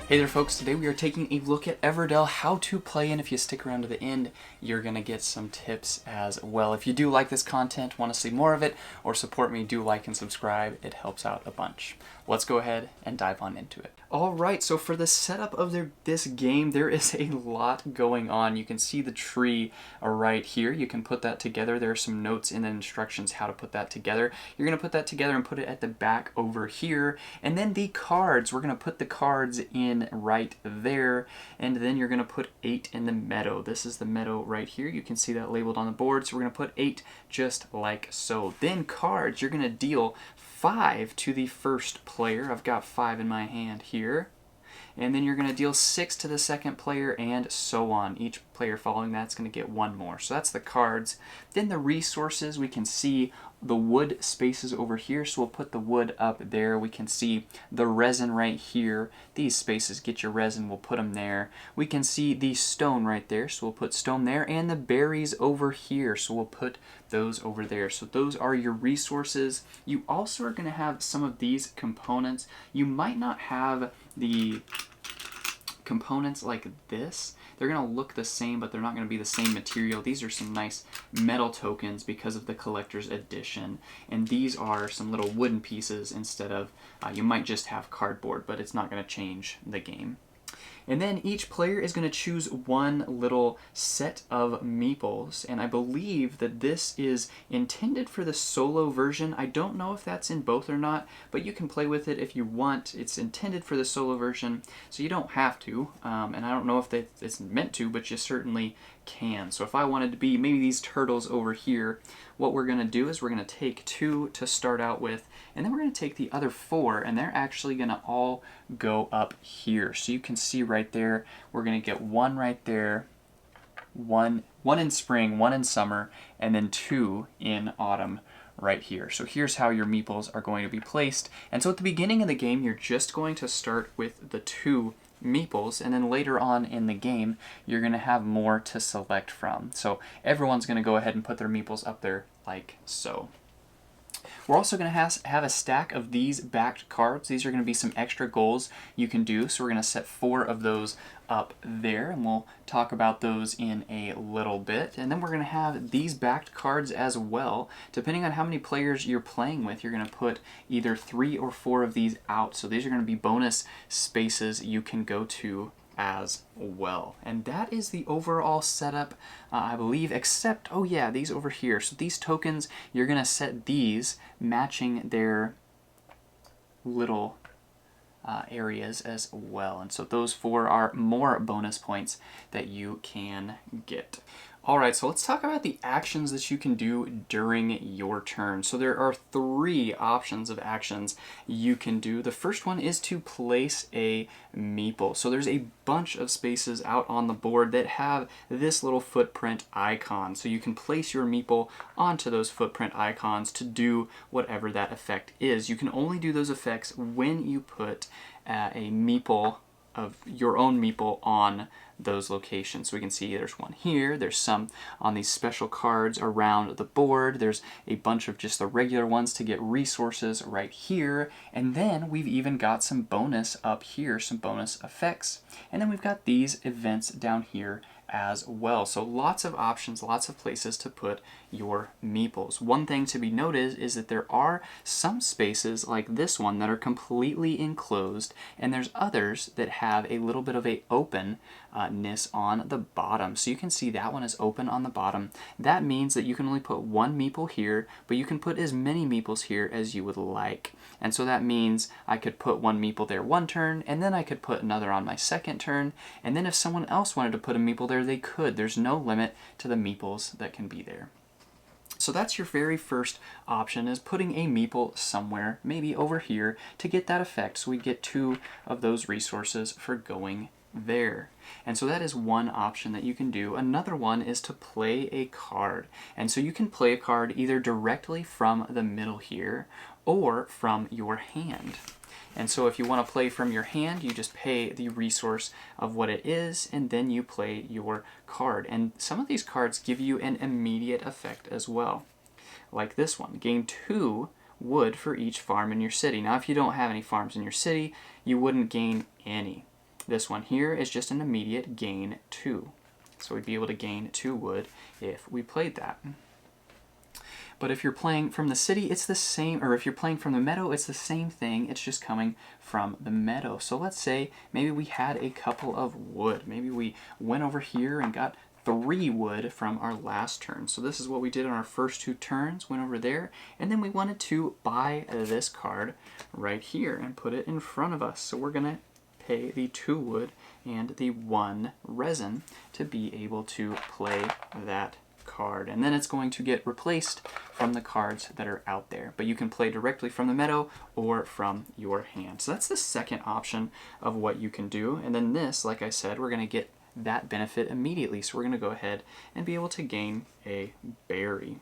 Hey there folks, today we are taking a look at Everdell, how to play, and if you stick around to the end, you're going to get some tips as well. If you do like this content, want to see more of it, or support me, do like and subscribe. It helps out a bunch. Let's go ahead and dive on into it. Alright, so for the setup of this game, there is a lot going on. You can see the tree right here. You can put that together. There are some notes in the instructions how to put that together. You're going to put that together and put it at the back over here. And then the cards, we're going to put the cards in right there, and then you're going to put 8 in the meadow. This is the meadow right here. You can see that labeled on the board, so we're going to put 8 just like so. Then cards, you're going to deal 5 to the first player. I've got 5 in my hand here. And then you're going to deal 6 to the second player, and so on. Each player following that's going to get 1 more. So that's the cards. Then the resources, we can see the wood spaces over here, so we'll put the wood up there. We can see the resin right here. These spaces get your resin, we'll put them there. We can see the stone right there, so we'll put stone there, and the berries over here, so we'll put those over there. So those are your resources. You also are going to have some of these components. You might not have the components like this. They're going to look the same, but they're not going to be the same material. These are some nice metal tokens because of the collector's edition, and these are some little wooden pieces instead of, you might just have cardboard, but it's not going to change the game. And then each player is going to choose one little set of meeples, and I believe that this is intended for the solo version. I don't know if that's in both or not, but you can play with it if you want. It's intended for the solo version, so you don't have to, and I don't know if it's meant to, but you certainly can. So if I wanted to be maybe these turtles over here, what we're going to do is we're going to take 2 to start out with, and then we're going to take the other 4, and they're actually going to all go up here. So you can see right there, we're going to get 1 right there, one in spring, 1 in summer, and then 2 in autumn right here. So here's how your meeples are going to be placed. And so at the beginning of the game, you're just going to start with the 2 meeples, and then later on in the game you're going to have more to select from. So everyone's going to go ahead and put their meeples up there like so. We're also going to have a stack of these backed cards. These are going to be some extra goals you can do, so we're going to set 4 of those up there, and we'll talk about those in a little bit. And then we're going to have these backed cards as well. Depending on how many players you're playing with, you're going to put either 3 or 4 of these out. So these are going to be bonus spaces you can go to as well. And that is the overall setup, I believe, except, oh yeah, these over here. So these tokens, you're going to set these matching their little areas as well. And so those 4 are more bonus points that you can get. Alright, so let's talk about the actions that you can do during your turn. So there are 3 options of actions you can do. The first one is to place a meeple. So there's a bunch of spaces out on the board that have this little footprint icon. So you can place your meeple onto those footprint icons to do whatever that effect is. You can only do those effects when you put a meeple of your own meeple on those locations. So we can see there's one here, there's some on these special cards around the board, there's a bunch of just the regular ones to get resources right here, and then we've even got some bonus up here, some bonus effects, and then we've got these events down here as well. So lots of options, lots of places to put your meeples. One thing to be noted is that there are some spaces like this one that are completely enclosed, and there's others that have a little bit of a openness on the bottom. So you can see that one is open on the bottom. That means that you can only put 1 meeple here, but you can put as many meeples here as you would like. And so that means I could put 1 meeple there one turn, and then I could put another on my second turn, and then if someone else wanted to put a meeple there, they could. There's no limit to the meeples that can be there. So that's your very first option, is putting a meeple somewhere, maybe over here, to get that effect. So we get 2 of those resources for going there. And so that is one option that you can do. Another one is to play a card. And so you can play a card either directly from the middle here or from your hand. And so if you want to play from your hand, you just pay the resource of what it is, and then you play your card. And some of these cards give you an immediate effect as well. Like this one, gain 2 wood for each farm in your city. Now if you don't have any farms in your city, you wouldn't gain any. This one here is just an immediate gain 2. So we'd be able to gain 2 wood if we played that. But if you're playing from the city, it's the same, or if you're playing from the meadow, it's the same thing. It's just coming from the meadow. So let's say maybe we had a couple of wood. Maybe we went over here and got 3 wood from our last turn. So this is what we did on our first 2 turns, went over there, and then we wanted to buy this card right here and put it in front of us. So we're going to pay the 2 wood and the 1 resin to be able to play that card, and then it's going to get replaced from the cards that are out there. But you can play directly from the meadow or from your hand. So that's the second option of what you can do. And then this, like I said, we're going to get that benefit immediately. So we're going to go ahead and be able to gain a berry.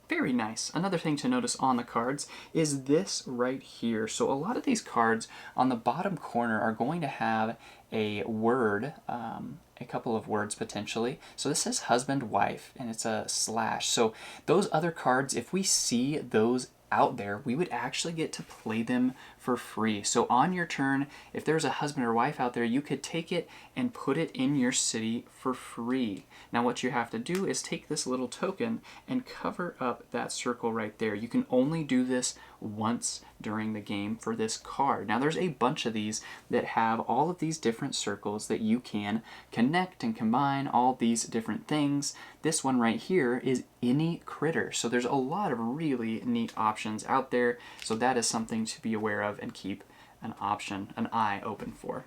Very nice. Another thing to notice on the cards is this right here. So a lot of these cards on the bottom corner are going to have a word, a couple of words potentially. So this says husband, wife, and it's a slash. So those other cards, if we see those out there, we would actually get to play them for free. So on your turn, if there's a husband or wife out there, you could take it and put it in your city for free. Now what you have to do is take this little token and cover up that circle right there. You can only do this once during the game for this card. Now there's a bunch of these that have all of these different circles that you can connect and combine all these different things. This one right here is any critter. So there's a lot of really neat options out there. So that is something to be aware of and keep an eye open for.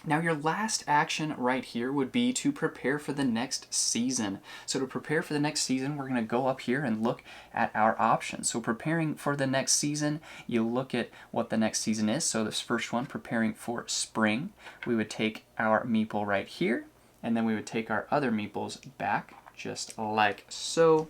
Now your last action right here would be to prepare for the next season. So to prepare for the next season, we're going to go up here and look at our options. So preparing for the next season, you look at what the next season is. So this first one, preparing for spring, we would take our meeple right here, and then we would take our other meeples back, just like so.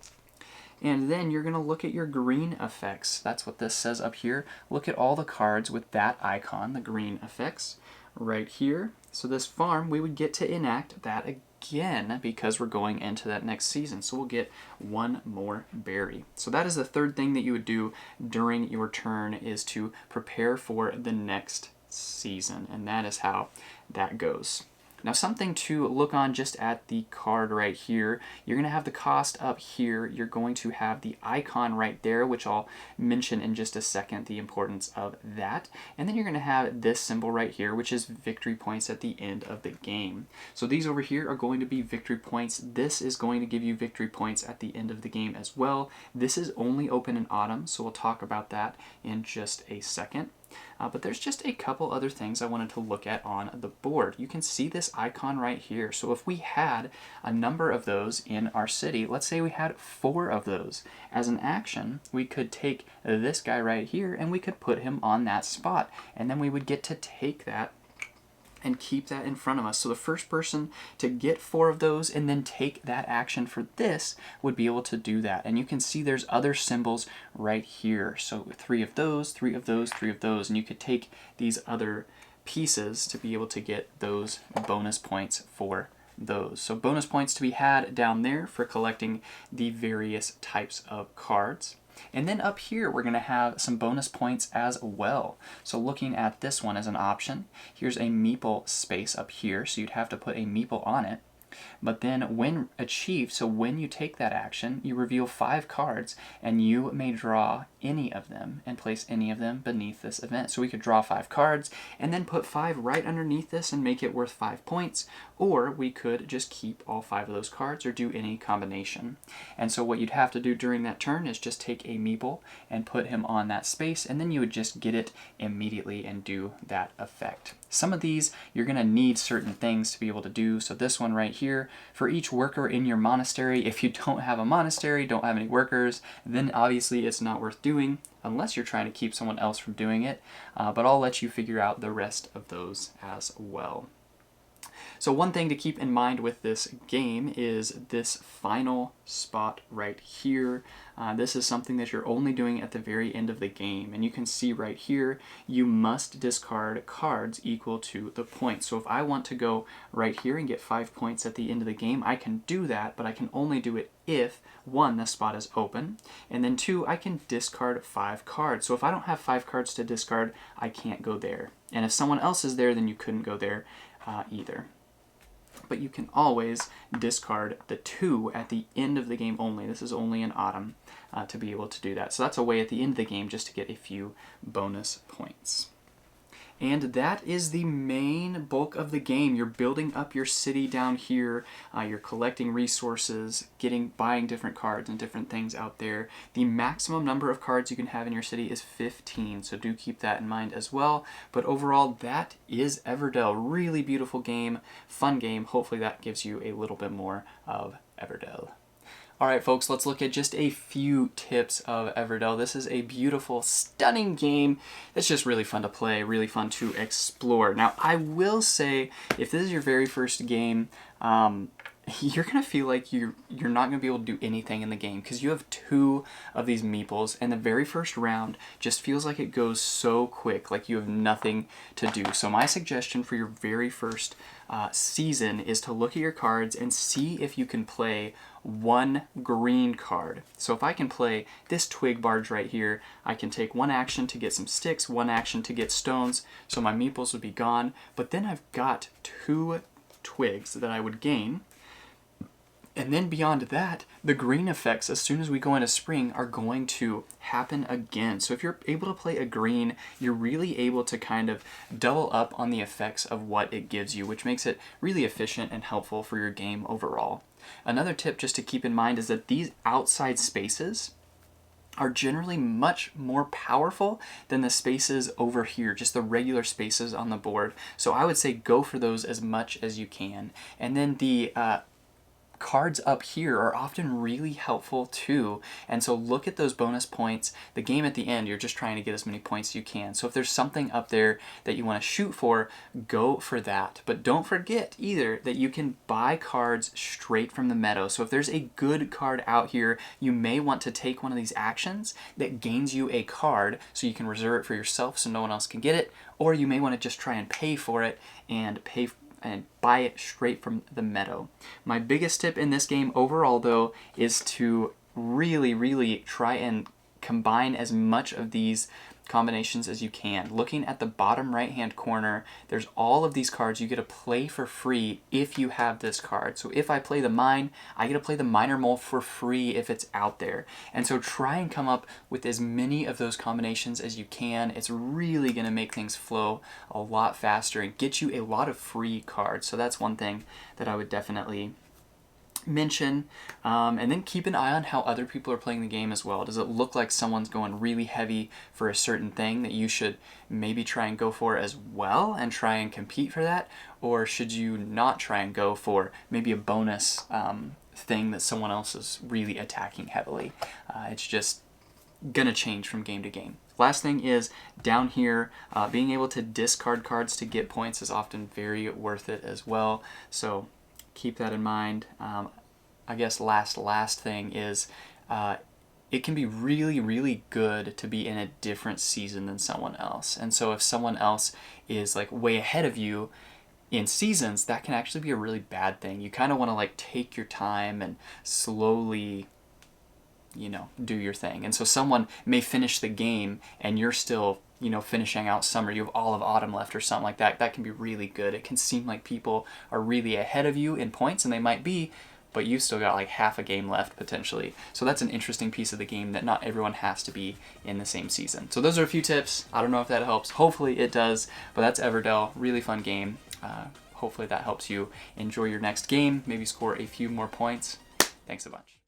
And then you're going to look at your green effects. That's what this says up here. Look at all the cards with that icon, the green effects, right here. So this farm, we would get to enact that again because we're going into that next season. So we'll get 1 more berry. So that is the third thing that you would do during your turn, is to prepare for the next season. And that is how that goes. Now something to look on just at the card right here, you're going to have the cost up here, you're going to have the icon right there, which I'll mention in just a second, the importance of that, and then you're going to have this symbol right here, which is victory points at the end of the game. So these over here are going to be victory points. This is going to give you victory points at the end of the game as well. This is only open in autumn, so we'll talk about that in just a second. But there's just a couple other things I wanted to look at on the board. You can see this icon right here. So if we had a number of those in our city, let's say we had 4 of those, as an action, we could take this guy right here and we could put him on that spot. And then we would get to take that and keep that in front of us. So the first person to get 4 of those and then take that action for this would be able to do that. And you can see there's other symbols right here. So 3 of those, 3 of those, 3 of those, and you could take these other pieces to be able to get those bonus points for those. So bonus points to be had down there for collecting the various types of cards. And then up here, we're going to have some bonus points as well. So looking at this one as an option, here's a meeple space up here, so you'd have to put a meeple on it. But then when achieved, so when you take that action, you reveal 5 cards, and you may draw any of them and place any of them beneath this event. So we could draw 5 cards and then put 5 right underneath this and make it worth 5 points, or we could just keep all 5 of those cards or do any combination. And so what you'd have to do during that turn is just take a meeple and put him on that space, and then you would just get it immediately and do that effect. Some of these you're going to need certain things to be able to do. So this one right here, for each worker in your monastery, if you don't have a monastery, don't have any workers, then obviously it's not worth doing unless you're trying to keep someone else from doing it. But I'll let you figure out the rest of those as well. So one thing to keep in mind with this game is this final spot right here. This is something that you're only doing at the very end of the game. And you can see right here, you must discard cards equal to the points. So if I want to go right here and get 5 points at the end of the game, I can do that, but I can only do it if, 1, the spot is open, and then 2, I can discard 5 cards. So if I don't have 5 cards to discard, I can't go there. And if someone else is there, then you couldn't go there either. But you can always discard the 2 at the end of the game only. This is only in Autumn to be able to do that. So that's a way at the end of the game just to get a few bonus points. And that is the main bulk of the game. You're building up your city down here. You're collecting resources, buying different cards and different things out there. The maximum number of cards you can have in your city is 15, so do keep that in mind as well. But overall, that is Everdell. Really beautiful game, fun game. Hopefully that gives you a little bit more of Everdell. Alright folks, let's look at just a few tips of Everdell. This is a beautiful, stunning game that's just really fun to play, really fun to explore. Now, I will say, if this is your very first game, you're going to feel like you're not going to be able to do anything in the game because you have 2 of these meeples, and the very first round just feels like it goes so quick, like you have nothing to do. So my suggestion for your very first season is to look at your cards and see if you can play 1 green card. So if I can play this twig barge right here, I can take 1 action to get some sticks, 1 action to get stones, so my meeples would be gone, but then I've got 2 twigs that I would gain. And then beyond that, the green effects, as soon as we go into spring, are going to happen again. So if you're able to play a green, you're really able to kind of double up on the effects of what it gives you, which makes it really efficient and helpful for your game overall. Another tip just to keep in mind is that these outside spaces are generally much more powerful than the spaces over here, just the regular spaces on the board. So I would say go for those as much as you can. And then the cards up here are often really helpful too, and so look at those bonus points. The game at the end, you're just trying to get as many points as you can, so if there's something up there that you want to shoot for, go for that. But don't forget either that you can buy cards straight from the meadow. So if there's a good card out here, you may want to take one of these actions that gains you a card so you can reserve it for yourself so no one else can get it, or you may want to just try and pay for it and buy it straight from the meadow. My biggest tip in this game overall, though, is to really try and combine as much of these combinations as you can. Looking at the bottom right hand corner, there's all of these cards you get to play for free if you have this card. So if I play the mine, I get to play the miner mole for free if it's out there. And so try and come up with as many of those combinations as you can. It's really going to make things flow a lot faster and get you a lot of free cards. So that's one thing that I would definitely mention, and then keep an eye on how other people are playing the game as well. Does it look like someone's going really heavy for a certain thing that you should maybe try and go for as well and try and compete for that, or should you not try and go for maybe a bonus thing that someone else is really attacking heavily? It's just gonna change from game to game. Last thing is down here, being able to discard cards to get points is often very worth it as well, so keep that in mind. I guess last thing is it can be really good to be in a different season than someone else. And so if someone else is like way ahead of you in seasons, that can actually be a really bad thing. You kind of want to like take your time and slowly, you know, do your thing. And so someone may finish the game and you're still, you know, finishing out summer, you have all of autumn left or something like that. That can be really good. It can seem like people are really ahead of you in points, and they might be, but you've still got like half a game left potentially. So that's an interesting piece of the game that not everyone has to be in the same season. So those are a few tips. I don't know if that helps. Hopefully it does, but that's Everdell. Really fun game. Hopefully that helps you enjoy your next game, maybe score a few more points. Thanks a bunch.